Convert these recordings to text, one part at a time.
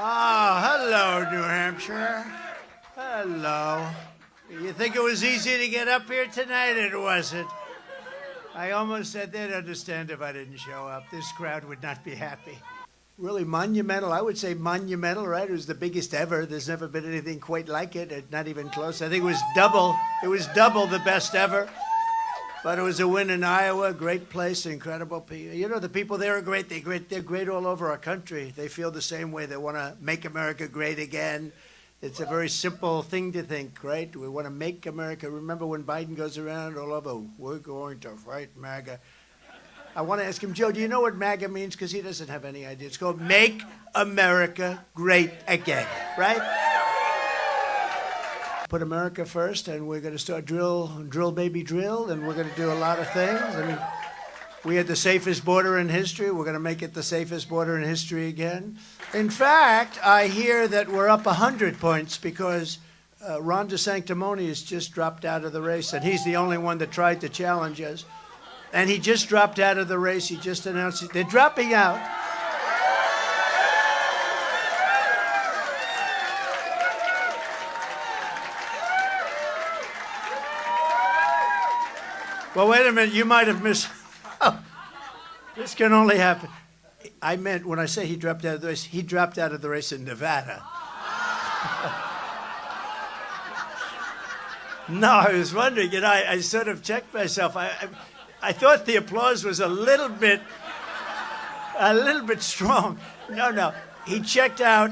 Oh, hello, New Hampshire. Hello. You think it was easy to get up here tonight? It wasn't. I almost said they'd understand if I didn't show up. This crowd would not be happy. Really monumental. I would say monumental, right? It was the biggest ever. There's never been anything quite like it, not even close. I think it was double. It was double the best ever. But it was a win in Iowa, great place, incredible people. You know, the people there are great. They're great all over our country. They feel the same way. They want to make America great again. It's a very simple thing to think, right? We want to make America. Remember when Biden goes around all over, we're going to fight MAGA. I want to ask him, Joe, do you know what MAGA means? Because he doesn't have any idea. It's called Make America Great Again, right? Put America first, and we're going to start drill, baby, drill, and we're going to do a lot of things. And we had the safest border in history. We're going to make it the safest border in history again. In fact, I hear that we're up 100 points because Ron DeSanctimonious just dropped out of the race, and he's the only one that tried to challenge us. And he just dropped out of the race. He just announced it. They're dropping out. Well, wait a minute, you might have missed. Oh, this can only happen. I meant, when I say he dropped out of the race, he dropped out of the race in Nevada. No, I was wondering, and I sort of checked myself. I thought the applause was a little bit strong. No, he checked out.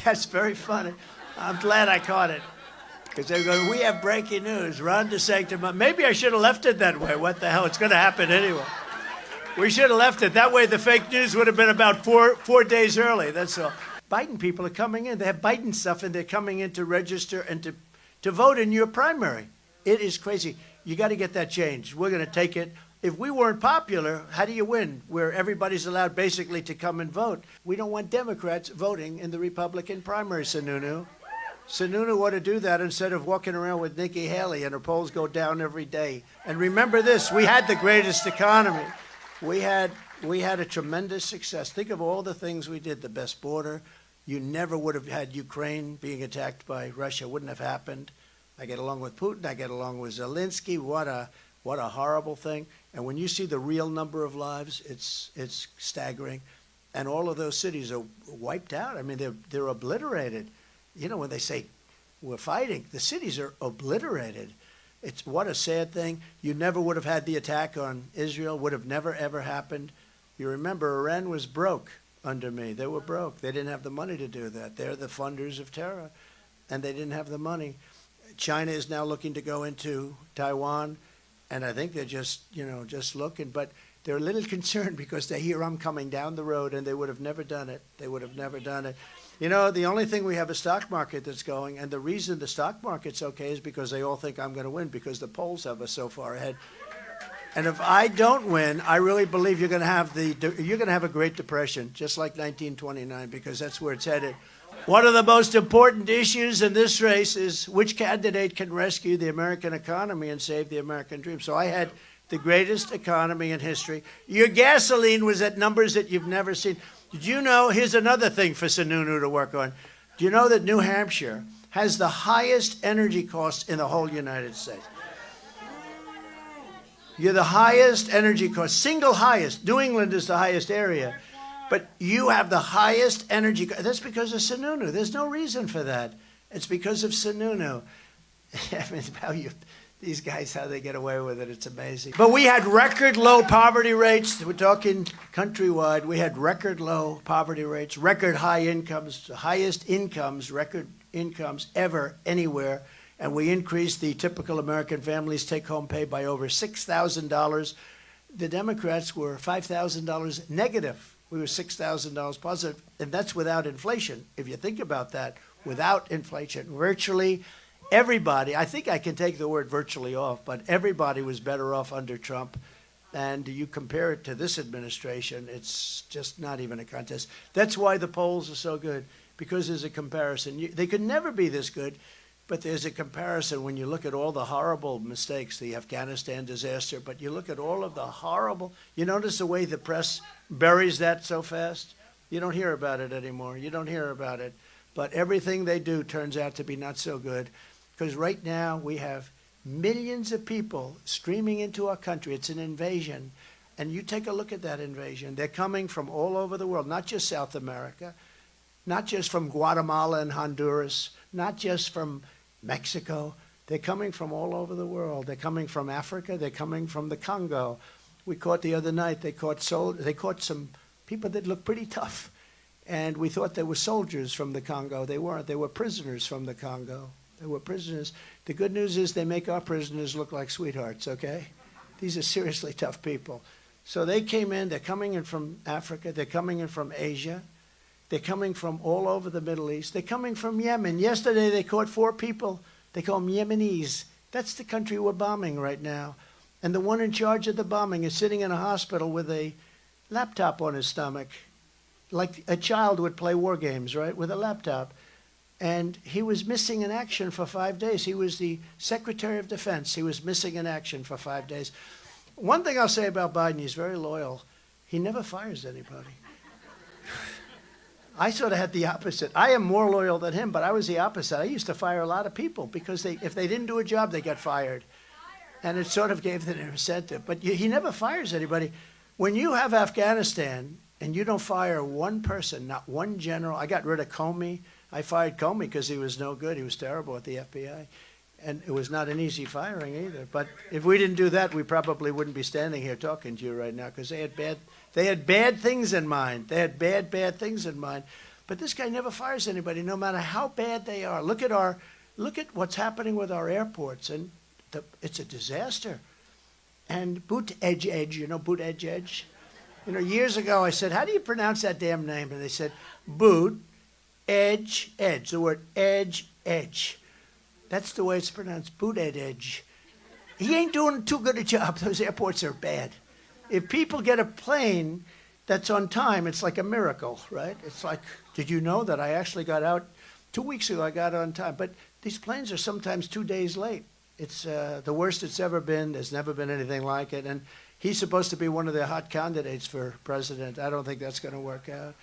That's very funny. I'm glad I caught it. Because they're going, we have breaking news. Ron DeSanctimonious. Maybe I should have left it that way. What the hell? It's going to happen anyway. We should have left it. That way the fake news would have been about four days early. That's all. Biden people are coming in. They have Biden stuff, and they're coming in to register and to vote in your primary. It is crazy. You got to get that changed. We're going to take it. If we weren't popular, how do you win? Where everybody's allowed basically to come and vote. We don't want Democrats voting in the Republican primary, Sununu. Sununu ought to do that instead of walking around with Nikki Haley and her polls go down every day. And remember this, we had the greatest economy. We had a tremendous success. Think of all the things we did, the best border. You never would have had Ukraine being attacked by Russia, wouldn't have happened. I get along with Putin, I get along with Zelensky, what a horrible thing. And when you see the real number of lives, it's staggering. And all of those cities are wiped out. I mean, they're obliterated. You know, when they say we're fighting, the cities are obliterated. It's what a sad thing. You never would have had the attack on Israel, would have never, ever happened. You remember, Iran was broke under me. They were broke. They didn't have the money to do that. They're the funders of terror, and they didn't have the money. China is now looking to go into Taiwan, and I think they're just looking. But they're a little concerned because they hear I'm coming down the road, and they would have never done it. They would have never done it. You know, the only thing we have a stock market that's going, and the reason the stock market's okay is because they all think I'm going to win because the polls have us so far ahead. And if I don't win, I really believe you're going to have a Great Depression, just like 1929, because that's where it's headed. One of the most important issues in this race is which candidate can rescue the American economy and save the American dream. So I had the greatest economy in history. Your gasoline was at numbers that you've never seen. Did you know, here's another thing for Sununu to work on. Do you know that New Hampshire has the highest energy costs in the whole United States? You're the highest energy cost, single highest. New England is the highest area. But you have the highest energy. That's because of Sununu. There's no reason for that. It's because of Sununu. I mean, these guys, how they get away with it, it's amazing. But we had record low poverty rates. We're talking countrywide. We had record low poverty rates, record high incomes, highest incomes, record incomes ever, anywhere. And we increased the typical American family's take-home pay by over $6,000. The Democrats were $5,000 negative. We were $6,000 positive, and that's without inflation. If you think about that, without inflation, virtually everybody, I think I can take the word virtually off, but everybody was better off under Trump. And you compare it to this administration, it's just not even a contest. That's why the polls are so good, because there's a comparison. They could never be this good, but there's a comparison when you look at all the horrible mistakes, the Afghanistan disaster, but you look at all of the horrible, you notice the way the press buries that so fast? You don't hear about it anymore. You don't hear about it. But everything they do turns out to be not so good, because right now we have millions of people streaming into our country. It's an invasion. And you take a look at that invasion. They're coming from all over the world, not just South America, not just from Guatemala and Honduras, not just from Mexico. They're coming from all over the world. They're coming from Africa. They're coming from the Congo. We caught the other night, they caught some people that looked pretty tough. And we thought they were soldiers from the Congo. They weren't. They were prisoners from the Congo. They were prisoners. The good news is they make our prisoners look like sweethearts, okay? These are seriously tough people. So they came in. They're coming in from Africa. They're coming in from Asia. They're coming from all over the Middle East. They're coming from Yemen. Yesterday they caught 4 people. They call them Yemenis. That's the country we're bombing right now. And the one in charge of the bombing is sitting in a hospital with a laptop on his stomach, like a child would play war games, right, with a laptop. And he was missing in action for 5 days. He was the Secretary of Defense. He was missing in action for 5 days. One thing I'll say about Biden, he's very loyal. He never fires anybody. I sort of had the opposite. I am more loyal than him, but I was the opposite. I used to fire a lot of people because if they didn't do a job, they got fired. And it sort of gave them an incentive. But he never fires anybody. When you have Afghanistan and you don't fire one person, not one general. I got rid of Comey. I fired Comey because he was no good. He was terrible at the FBI. And it was not an easy firing either. But if we didn't do that, we probably wouldn't be standing here talking to you right now, because they had bad things in mind. They had bad things in mind. But this guy never fires anybody, no matter how bad they are. Look at what's happening with our airports, and it's a disaster. And Buttigieg, you know Buttigieg? You know, years ago I said, how do you pronounce that damn name? And they said, Boot, Edge, Edge. The word edge, edge. That's the way it's pronounced, Buttigieg. He ain't doing too good a job. Those airports are bad. If people get a plane that's on time, it's like a miracle, right? It's like, did you know that I actually got out 2 weeks ago? I got on time. But these planes are sometimes 2 days late. It's the worst it's ever been. There's never been anything like it. And he's supposed to be one of the hot candidates for president. I don't think that's going to work out.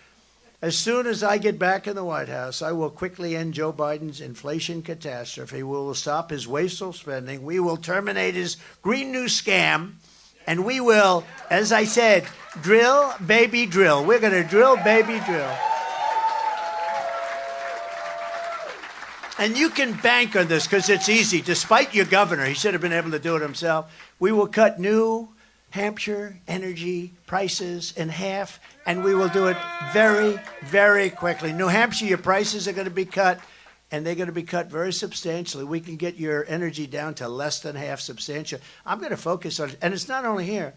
As soon as I get back in the White House, I will quickly end Joe Biden's inflation catastrophe. We will stop his wasteful spending. We will terminate his Green New Scam. And we will, as I said, drill, baby, drill. We're going to drill, baby, drill. And you can bank on this because it's easy. Despite your governor, he should have been able to do it himself. We will cut New Hampshire energy prices in half, and we will do it very, very quickly. New Hampshire, your prices are going to be cut, and they're going to be cut very substantially. We can get your energy down to less than half substantial. I'm going to focus on it. And it's not only here.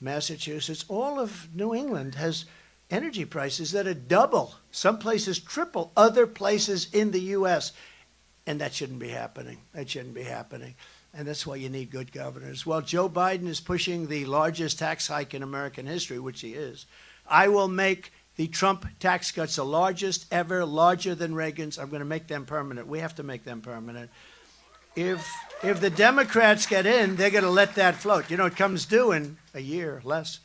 Massachusetts, all of New England has energy prices that are double, some places triple, other places in the U.S., and that shouldn't be happening. That shouldn't be happening. And that's why you need good governors. Well, Joe Biden is pushing the largest tax hike in American history, which he is. I will make the Trump tax cuts the largest ever, larger than Reagan's. I'm going to make them permanent. We have to make them permanent. If the Democrats get in, they're going to let that float. You know, it comes due in a year, less.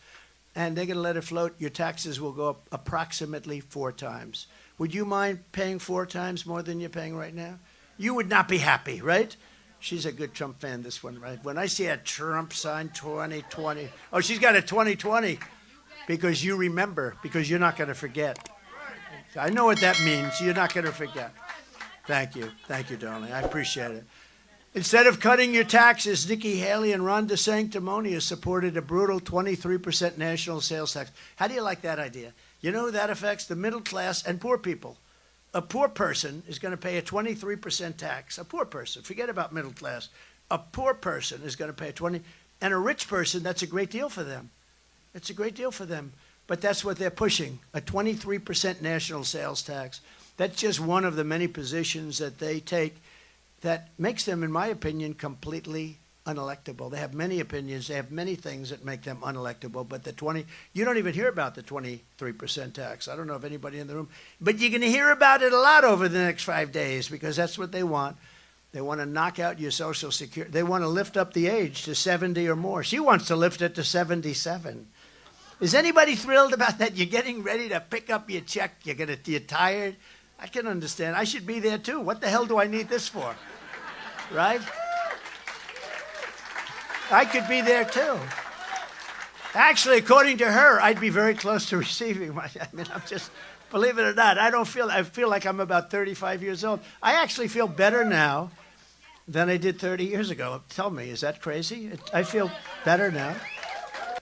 And they're going to let it float. Your taxes will go up approximately 4 times. Would you mind paying 4 times more than you're paying right now? You would not be happy, right? She's a good Trump fan, this one, right? When I see a Trump sign 2020, oh, she's got a 2020 because you remember, because you're not going to forget. I know what that means. You're not going to forget. Thank you. Thank you, darling. I appreciate it. Instead of cutting your taxes, Nikki Haley and Ron DeSanctimonious supported a brutal 23% national sales tax. How do you like that idea? You know who that affects? The middle class and poor people. A poor person is going to pay a 23% tax. A poor person. Forget about middle class. A poor person is going to pay a 20%. And a rich person, that's a great deal for them. It's a great deal for them. But that's what they're pushing, a 23% national sales tax. That's just one of the many positions that they take that makes them, in my opinion, completely unelectable. They have many opinions. They have many things that make them unelectable. But you don't even hear about the 23% tax. I don't know if anybody in the room, but you're going to hear about it a lot over the next 5 days because that's what they want. They want to knock out your Social Security. They want to lift up the age to 70 or more. She wants to lift it to 77. Is anybody thrilled about that? You're getting ready to pick up your check. You're tired. I can understand. I should be there too. What the hell do I need this for? Right? I could be there too. Actually, according to her, I'd be very close to receiving my, I'm just, believe it or not, I feel like I'm about 35 years old. I actually feel better now than I did 30 years ago. Tell me, is that crazy? I feel better now.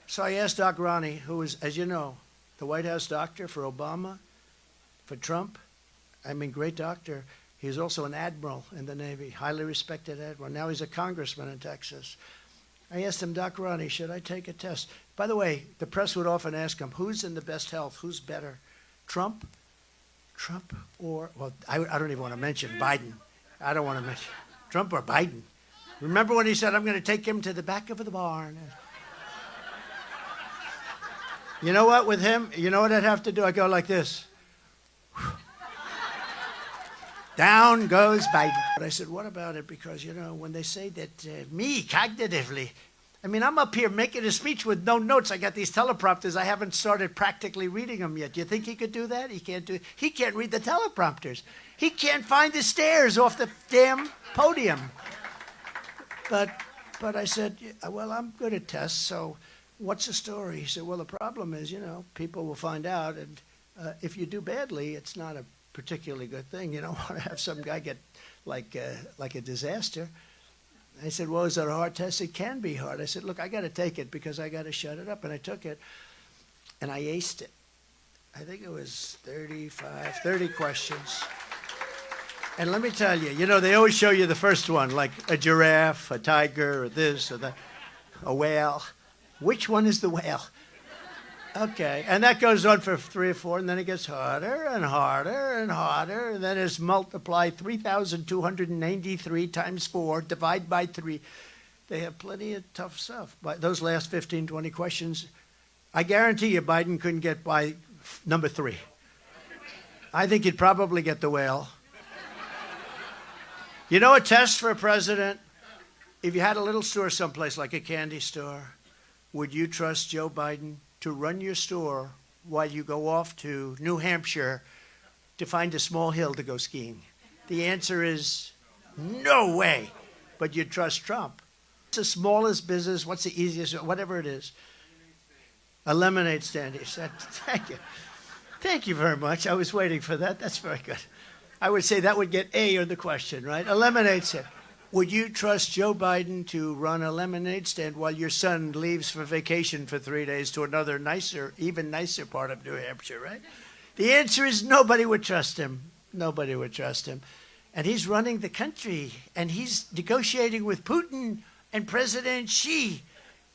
So I asked Doc Ronnie, who is, as you know, the White House doctor for Obama, for Trump. Great doctor. He was also an admiral in the Navy, highly respected admiral. Now he's a congressman in Texas. I asked him, Doc Ronnie, should I take a test? By the way, the press would often ask him, who's in the best health? Who's better? Trump or, well, I don't even want to mention Biden. I don't want to mention Trump or Biden. Remember when he said, I'm going to take him to the back of the barn? You know what, with him, you know what I'd have to do? I go like this. Down goes Biden. But I said, what about it? Because, when they say that me, cognitively, I'm up here making a speech with no notes. I got these teleprompters. I haven't started practically reading them yet. Do you think he could do that? He can't do it. He can't read the teleprompters. He can't find the stairs off the damn podium. But I said, well, I'm good at tests, so what's the story? He said, well, the problem is, people will find out, and if you do badly, it's not a particularly good thing. You don't want to have some guy get like a disaster. I said, well, is it a hard test? It can be hard. I said, look, I got to take it because I got to shut it up. And I took it, and I aced it. I think it was 30 questions. And let me tell you, they always show you the first one, like a giraffe, a tiger, or this, or that, a whale. Which one is the whale? Okay, and that goes on for 3 or 4, and then it gets harder and harder and harder, and then it's multiplied 3,293 times 4, divide by 3. They have plenty of tough stuff. But those last 15, 20 questions, I guarantee you Biden couldn't get by number 3. I think he'd probably get the whale. You know a test for a president? If you had a little store someplace like a candy store, would you trust Joe Biden to run your store while you go off to New Hampshire to find a small hill to go skiing? The answer is no way. But you'd trust Trump. What's the smallest business? What's the easiest? Whatever it is. A lemonade stand. He said, thank you. Thank you very much. I was waiting for that. That's very good. I would say that would get A on the question, right? A lemonade stand. Would you trust Joe Biden to run a lemonade stand while your son leaves for vacation for 3 days to another nicer, even nicer part of New Hampshire, right? The answer is nobody would trust him. Nobody would trust him. And he's running the country, and he's negotiating with Putin and President Xi,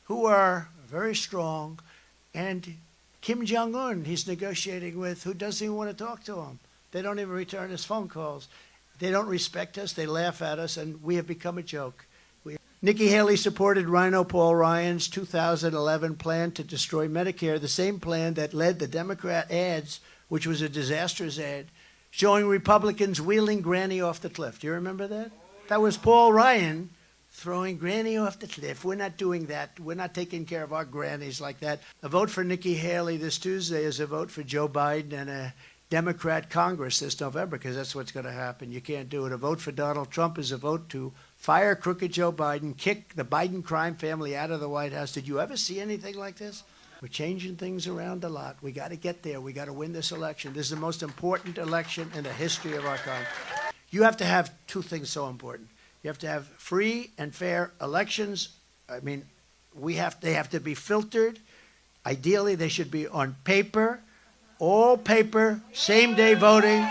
who are very strong, and Kim Jong-un he's negotiating with, who doesn't even want to talk to him. They don't even return his phone calls. They don't respect us. They laugh at us, and we have become a joke. Nikki Haley supported Rhino Paul Ryan's 2011 plan to destroy Medicare, the same plan that led the Democrat ads, which was a disastrous ad, showing Republicans wheeling Granny off the cliff. Do you remember that? That was Paul Ryan throwing Granny off the cliff. We're not doing that. We're not taking care of our grannies like that. A vote for Nikki Haley this Tuesday is a vote for Joe Biden and a Democrat Congress this November, because that's what's going to happen. You can't do it. A vote for Donald Trump is a vote to fire crooked Joe Biden, kick the Biden crime family out of the White House. Did you ever see anything like this? We're changing things around a lot. We got to get there. We got to win this election. This is the most important election in the history of our country. You have to have 2 things so important. You have to have free and fair elections. They have to be filtered. Ideally, they should be on paper. All paper, same-day voting,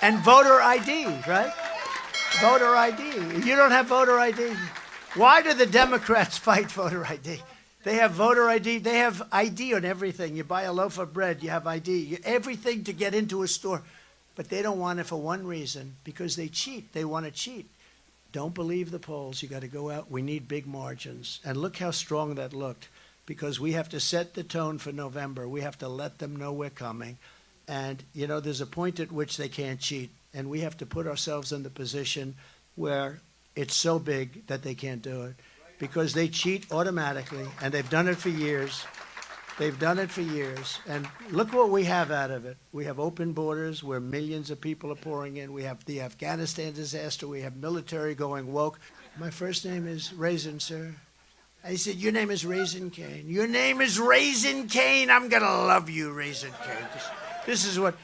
and voter ID, right? Voter ID. You don't have voter ID. Why do the Democrats fight voter ID? They have voter ID. They have ID on everything. You buy a loaf of bread, you have ID. Everything to get into a store. But they don't want it for one reason, because they cheat. They want to cheat. Don't believe the polls. You got to go out. We need big margins. And look how strong that looked. Because we have to set the tone for November. We have to let them know we're coming. And, there's a point at which they can't cheat. And we have to put ourselves in the position where it's so big that they can't do it. Because they cheat automatically, and they've done it for years. They've done it for years. And look what we have out of it. We have open borders where millions of people are pouring in. We have the Afghanistan disaster. We have military going woke. My first name is Raisin, sir. I said, your name is Raisin Cane. Your name is Raisin Cane. I'm going to love you, Raisin Cane. This is what...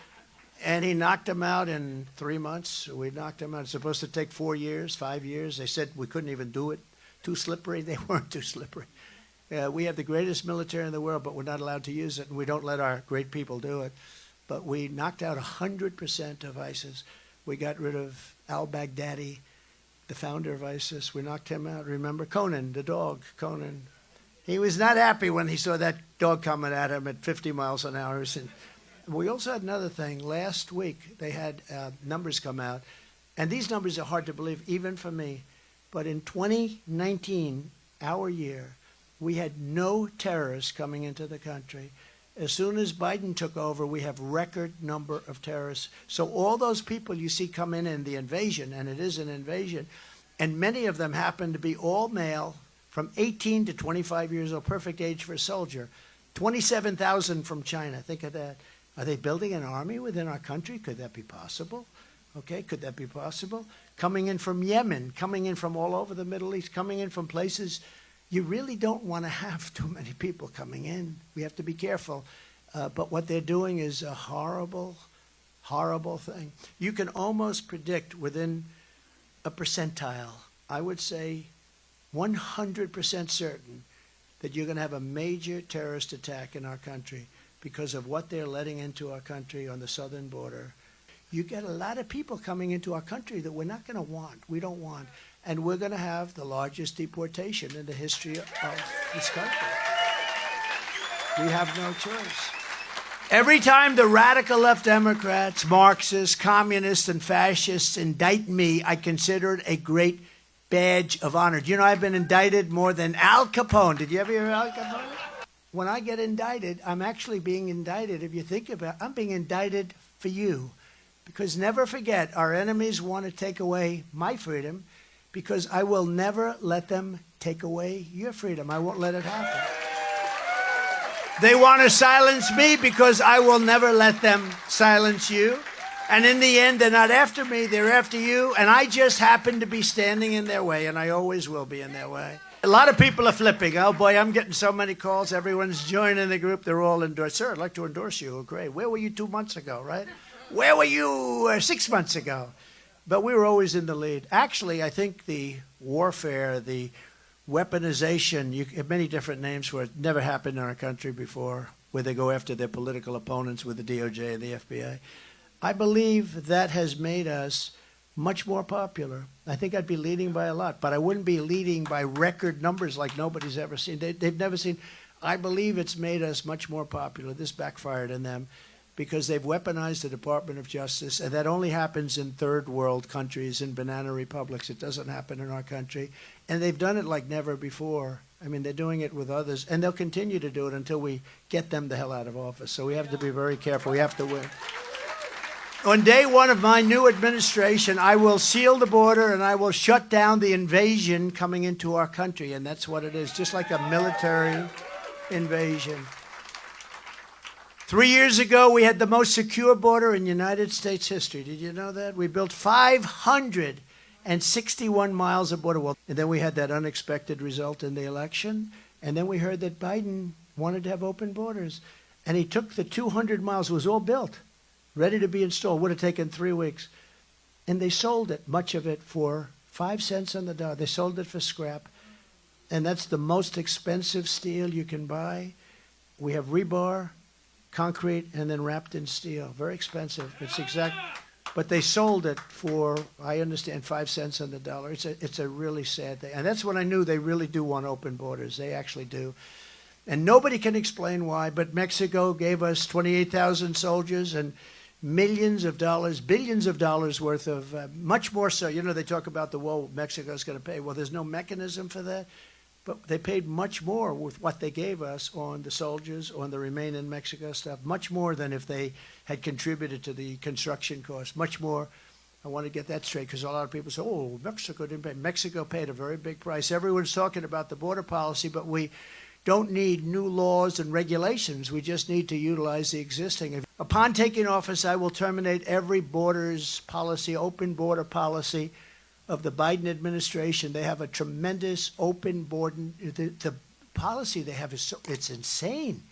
And he knocked him out in 3 months. We knocked him out. It's supposed to take 4 years, 5 years. They said we couldn't even do it. Too slippery. They weren't too slippery. We have the greatest military in the world, but we're not allowed to use it, and we don't let our great people do it. But we knocked out 100% of ISIS. We got rid of al-Baghdadi, the founder of ISIS. We knocked him out. Remember Conan, the dog, Conan. He was not happy when he saw that dog coming at him at 50 miles an hour. And we also had another thing. Last week, they had numbers come out, and these numbers are hard to believe, even for me. But in 2019, our year, we had no terrorists coming into the country. As soon as Biden took over, we have record number of terrorists. So all those people you see come in the invasion, and it is an invasion, and many of them happen to be all male, from 18 to 25 years old, perfect age for a soldier. 27,000 from China, think of that. Are they building an army within our country? Could that be possible? Okay, could that be possible? Coming in from Yemen, coming in from all over the Middle East, coming in from places you really don't want to have too many people coming in. We have to be careful. But what they're doing is a horrible, horrible thing. You can almost predict within a percentile, I would say 100% certain, that you're going to have a major terrorist attack in our country because of what they're letting into our country on the southern border. You get a lot of people coming into our country that we're not going to want. We don't want. And we're going to have the largest deportation in the history of this country. We have no choice. Every time the radical left Democrats, Marxists, communists, and fascists indict me, I consider it a great badge of honor. Do you know I've been indicted more than Al Capone? Did you ever hear Al Capone? When I get indicted, I'm actually being indicted, if you think about it, I'm being indicted for you. Because never forget, our enemies want to take away my freedom, because I will never let them take away your freedom. I won't let it happen. They want to silence me because I will never let them silence you. And in the end, they're not after me, they're after you. And I just happen to be standing in their way, and I always will be in their way. A lot of people are flipping. Oh, boy, I'm getting so many calls. Everyone's joining the group. They're all endorsed. Sir, I'd like to endorse you. Oh, great. Where were you 2 months ago, right? Where were you 6 months ago? But we were always in the lead. Actually, I think the warfare, the weaponization, you have many different names for it, never happened in our country before, where they go after their political opponents with the DOJ and the FBI. I believe that has made us much more popular. I think I'd be leading by a lot, but I wouldn't be leading by record numbers like nobody's ever seen. They've never seen. I believe it's made us much more popular. This backfired on them, because they've weaponized the Department of Justice, and that only happens in third world countries, in banana republics. It doesn't happen in our country. And they've done it like never before. I mean, they're doing it with others, and they'll continue to do it until we get them the hell out of office. So we have to be very careful. We have to win. On day one of my new administration, I will seal the border and I will shut down the invasion coming into our country. And that's what it is, just like a military invasion. 3 years ago, we had the most secure border in United States history. Did you know that? We built 561 miles of border wall. And then we had that unexpected result in the election. And then we heard that Biden wanted to have open borders. And he took the 200 miles, it was all built, ready to be installed. Would have taken 3 weeks. And they sold it, much of it, for 5 cents on the dollar. They sold it for scrap. And that's the most expensive steel you can buy. We have rebar, concrete, and then wrapped in steel. Very expensive. It's exact, but they sold it for, I understand, 5 cents on the dollar. It's a really sad thing. And that's when I knew they really do want open borders. They actually do. And nobody can explain why, but Mexico gave us 28,000 soldiers and millions of dollars, billions of dollars worth of, much more so. You know, they talk about the wall Mexico's going to pay. Well, there's no mechanism for that. But they paid much more with what they gave us on the soldiers, on the Remain in Mexico stuff, much more than if they had contributed to the construction costs, much more. I want to get that straight, because a lot of people say, oh, Mexico didn't pay. Mexico paid a very big price. Everyone's talking about the border policy, but we don't need new laws and regulations. We just need to utilize the existing. Upon taking office, I will terminate every borders policy, open border policy of the Biden administration. They have a tremendous open border. The policy they have is it's insane.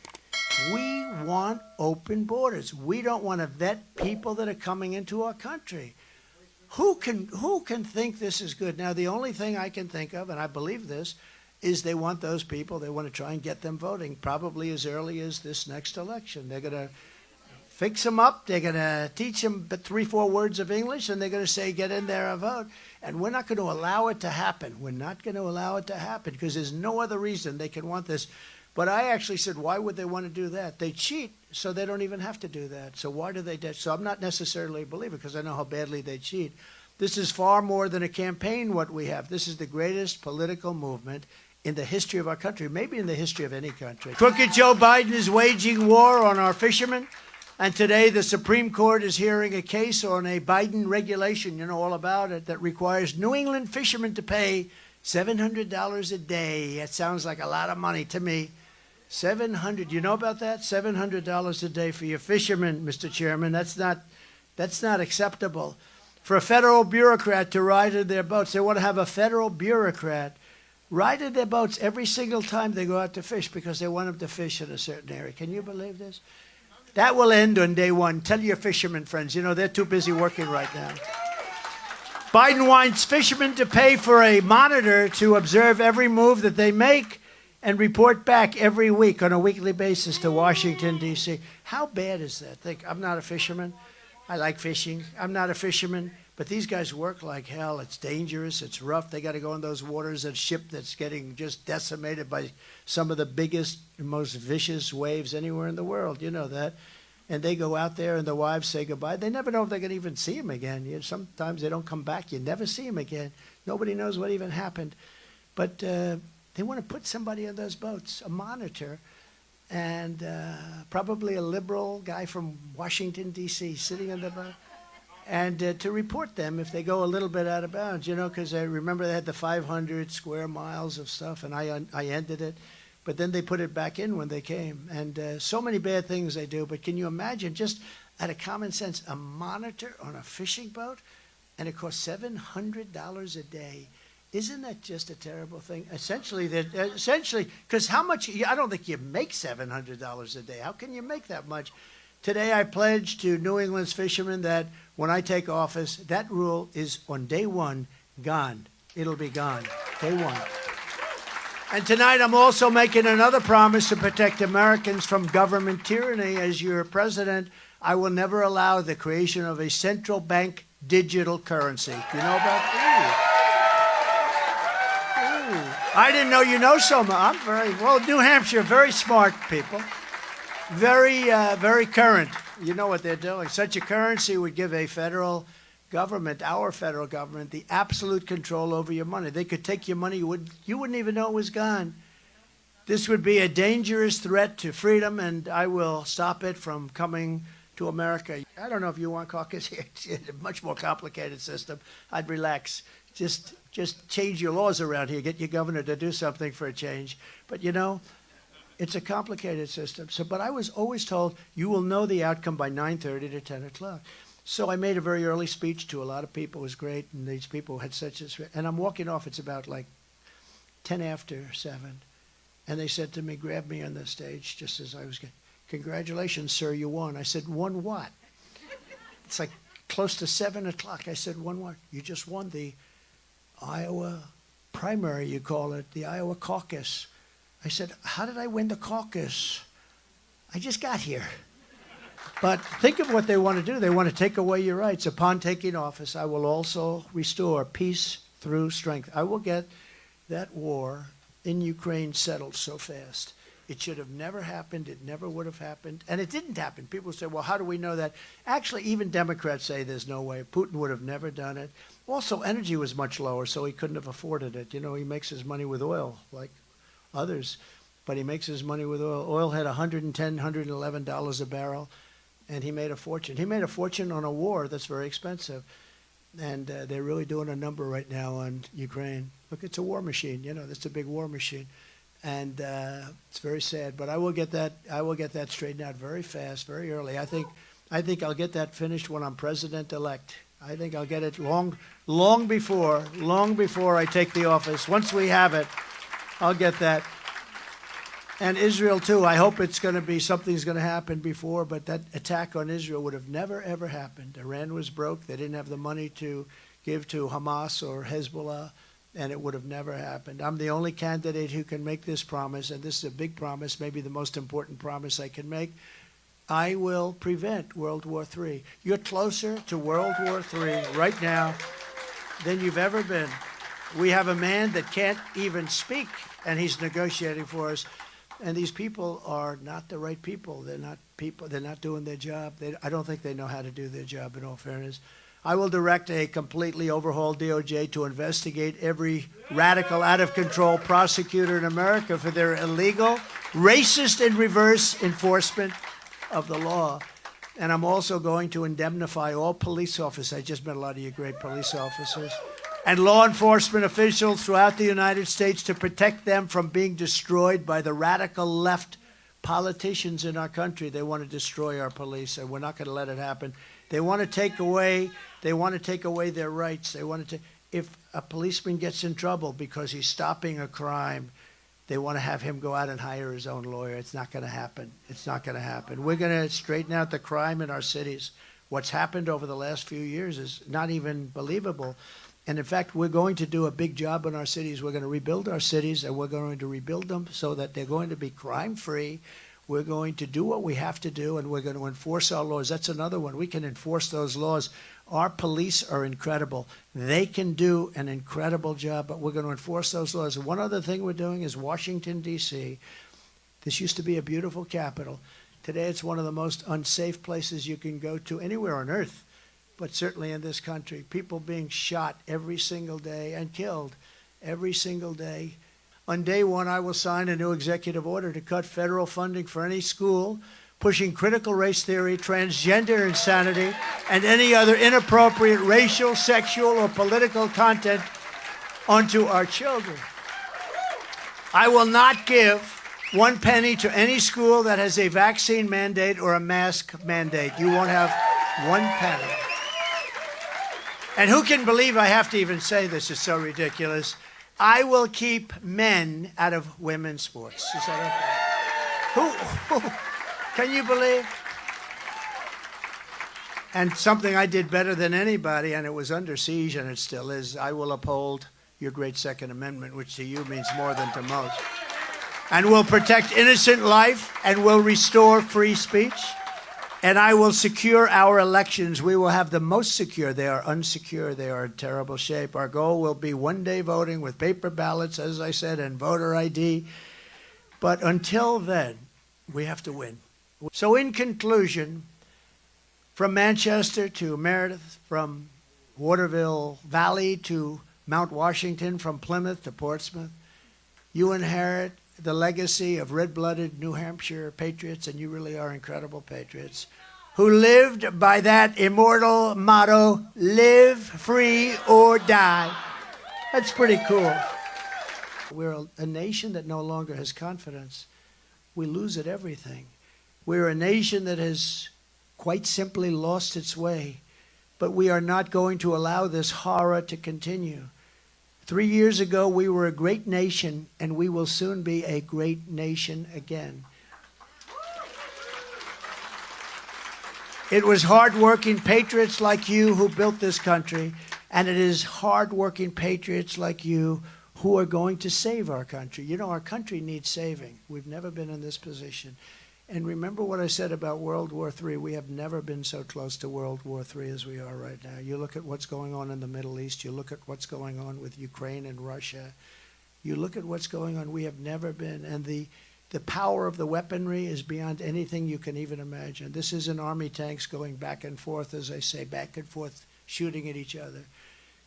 We want open borders. We don't want to vet people that are coming into our country. Who can think this is good? Now, the only thing I can think of, and I believe this, is they want those people, they want to try and get them voting probably as early as this next election. They're going to fix them up. They're going to teach them 3-4 words of English, and they're going to say, get in there and vote. And we're not going to allow it to happen. We're not going to allow it to happen because there's no other reason they can want this. But I actually said, why would they want to do that? They cheat, so they don't even have to do that. So why do they? So I'm not necessarily a believer because I know how badly they cheat. This is far more than a campaign, what we have. This is the greatest political movement in the history of our country, maybe in the history of any country. Crooked Joe Biden is waging war on our fishermen. And today the Supreme Court is hearing a case on a Biden regulation, you know all about it, that requires New England fishermen to pay $700 a day. That sounds like a lot of money to me. $700, you know about that? $700 a day for your fishermen, Mr. Chairman. That's not acceptable. For a federal bureaucrat to ride in their boats, they want to have a federal bureaucrat ride in their boats every single time they go out to fish because they want them to fish in a certain area. Can you believe this? That will end on day one. Tell your fishermen friends, you know, they're too busy working right now. Biden wants fishermen to pay for a monitor to observe every move that they make and report back every week on a weekly basis to Washington, D.C. How bad is that? Think, I'm not a fisherman. I like fishing. I'm not a fisherman. But these guys work like hell. It's dangerous. It's rough. They got to go in those waters. A ship that's getting just decimated by some of the biggest, most vicious waves anywhere in the world. You know that. And they go out there and the wives say goodbye. They never know if they're going to even see him again. Sometimes they don't come back. You never see him again. Nobody knows what even happened. But they want to put somebody on those boats, a monitor, and probably a liberal guy from Washington, D.C., sitting on the boat. And to report them if they go a little bit out of bounds, you know, because I remember they had the 500 square miles of stuff, and I ended it. But then they put it back in when they came. And so many bad things they do. But can you imagine, just out of common sense, a monitor on a fishing boat? And it costs $700 a day. Isn't that just a terrible thing? Essentially, because how much, I don't think you make $700 a day. How can you make that much? Today I pledge to New England's fishermen that when I take office, that rule is on day one gone. It'll be gone, day one. And tonight I'm also making another promise to protect Americans from government tyranny. As your president, I will never allow the creation of a central bank digital currency. Do you know about that? I didn't know you know so much. I'm very, well, New Hampshire, very smart people. Very current. You know what they're doing. Such a currency would give a federal government, our federal government, the absolute control over your money. They could take your money, you wouldn't even know it was gone. This would be a dangerous threat to freedom, and I will stop it from coming to America. I don't know if you want caucus here. It's a much more complicated system. I'd relax. Just change your laws around here. Get your governor to do something for a change. But you know, it's a complicated system. But I was always told you will know the outcome by 9:30 to 10 o'clock. So I made a very early speech to a lot of people. It was great, and these people had such a... And I'm walking off. It's about like 10 after 7. And they said to me, grab me on the stage just as I was getting... Congratulations, sir, you won. I said, won what? It's like close to 7 o'clock. I said, won what? You just won the Iowa primary, you call it, the Iowa caucus. I said, how did I win the caucus? I just got here. But think of what they want to do. They want to take away your rights. Upon taking office, I will also restore peace through strength. I will get that war in Ukraine settled so fast. It should have never happened. It never would have happened. And it didn't happen. People say, well, how do we know that? Actually, even Democrats say there's no way. Putin would have never done it. Also, energy was much lower, so he couldn't have afforded it. You know, he makes his money with oil, like others. But he makes his money with oil. Oil had $110, $111 a barrel, and he made a fortune. He made a fortune on a war that's very expensive. And they're really doing a number right now on Ukraine. Look, it's a war machine. You know, it's a big war machine. And it's very sad, but I will get that straightened out very fast, very early. I think I'll get that finished when I'm president-elect. I think I'll get it long before I take the office. Once we have it, I'll get that. And Israel too. I hope something's going to happen before, but that attack on Israel would have never ever happened. Iran was broke. They didn't have the money to give to Hamas or Hezbollah, and it would have never happened. I'm the only candidate who can make this promise, and this is a big promise, maybe the most important promise I can make. I will prevent World War III. You're closer to World War III right now than you've ever been. We have a man that can't even speak, and he's negotiating for us. And these people are not the right people. They're not doing their job. I don't think they know how to do their job, in all fairness. I will direct a completely overhauled DOJ to investigate every radical, out-of-control prosecutor in America for their illegal, racist, and reverse enforcement of the law. And I'm also going to indemnify all police officers. I just met a lot of you great police officers and law enforcement officials throughout the United States to protect them from being destroyed by the radical left politicians in our country. They want to destroy our police, and we're not going to let it happen. They want to take away their rights. If a policeman gets in trouble because he's stopping a crime, they want to have him go out and hire his own lawyer. It's not going to happen. It's not going to happen. We're going to straighten out the crime in our cities. What's happened over the last few years is not even believable. And in fact, we're going to do a big job in our cities. We're going to rebuild our cities, and we're going to rebuild them so that they're going to be crime-free. We're going to do what we have to do, and we're going to enforce our laws. That's another one. We can enforce those laws. Our police are incredible. They can do an incredible job, but we're going to enforce those laws. And one other thing we're doing is Washington, D.C. This used to be a beautiful capital. Today it's one of the most unsafe places you can go to anywhere on earth, but certainly in this country. People being shot every single day and killed every single day. On day one, I will sign a new executive order to cut federal funding for any school pushing critical race theory, transgender insanity, and any other inappropriate racial, sexual, or political content onto our children. I will not give 1 penny to any school that has a vaccine mandate or a mask mandate. You won't have 1 penny. And who can believe I have to even say this? It's so ridiculous. I will keep men out of women's sports. Is that okay? Who can you believe? And something I did better than anybody, and it was under siege, and it still is, I will uphold your great Second Amendment, which to you means more than to most. And will protect innocent life, and will restore free speech. And I will secure our elections. We will have the most secure. They are unsecure. They are in terrible shape. Our goal will be one-day voting with paper ballots, as I said, and voter ID. But until then, we have to win. So in conclusion, from Manchester to Meredith, from Waterville Valley to Mount Washington, from Plymouth to Portsmouth, you inherit the legacy of red-blooded New Hampshire patriots, and you really are incredible patriots, who lived by that immortal motto, live free or die. That's pretty cool. We're a nation that no longer has confidence. We lose at everything. We're a nation that has quite simply lost its way, but we are not going to allow this horror to continue. 3 years ago, we were a great nation, and we will soon be a great nation again. It was hard-working patriots like you who built this country, and it is hard-working patriots like you who are going to save our country. You know, our country needs saving. We've never been in this position. And remember what I said about World War III. We have never been so close to World War III as we are right now. You look at what's going on in the Middle East. You look at what's going on with Ukraine and Russia. You look at what's going on. We have never been. And the power of the weaponry is beyond anything you can even imagine. This isn't Army tanks going back and forth, as I say, back and forth, shooting at each other.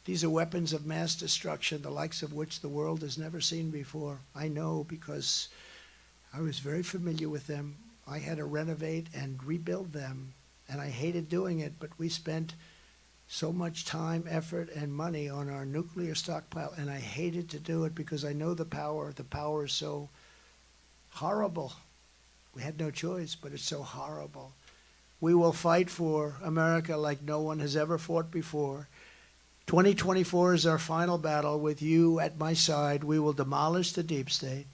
These are weapons of mass destruction, the likes of which the world has never seen before. I know because I was very familiar with them. I had to renovate and rebuild them, and I hated doing it, but we spent so much time, effort, and money on our nuclear stockpile, and I hated to do it because I know the power. The power is so horrible. We had no choice, but it's so horrible. We will fight for America like no one has ever fought before. 2024 is our final battle. With you at my side, we will demolish the deep state.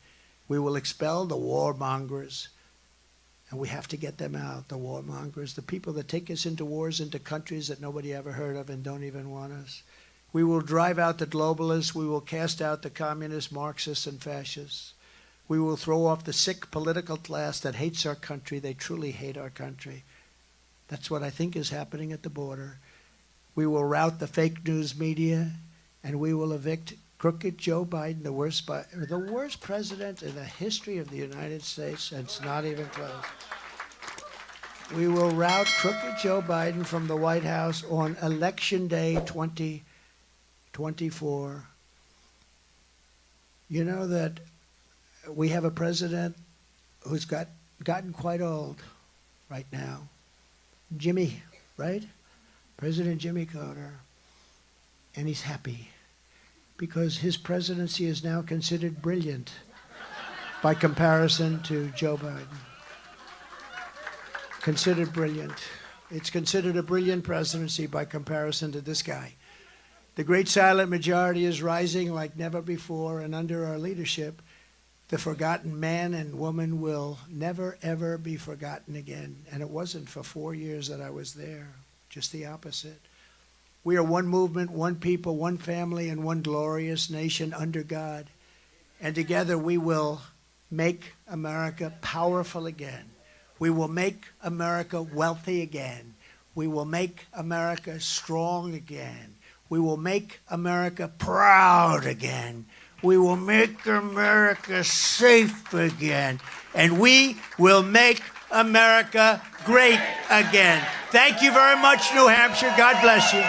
We will expel the warmongers. And we have to get them out, the warmongers, the people that take us into wars, into countries that nobody ever heard of and don't even want us. We will drive out the globalists. We will cast out the communists, Marxists, and fascists. We will throw off the sick political class that hates our country. They truly hate our country. That's what I think is happening at the border. We will rout the fake news media, and we will evict crooked Joe Biden, the worst president in the history of the United States, and it's not even close. We will rout crooked Joe Biden from the White House on Election Day 2024. You know that we have a president who's gotten quite old right now. Jimmy, right? President Jimmy Carter. And he's happy because his presidency is now considered brilliant by comparison to Joe Biden. Considered brilliant. It's considered a brilliant presidency by comparison to this guy. The great silent majority is rising like never before, and under our leadership, the forgotten man and woman will never, ever be forgotten again. And it wasn't for 4 years that I was there, just the opposite. We are one movement, one people, one family, and one glorious nation under God. And together we will make America powerful again. We will make America wealthy again. We will make America strong again. We will make America proud again. We will make America safe again. And we will make America great again. Thank you very much, New Hampshire. God bless you.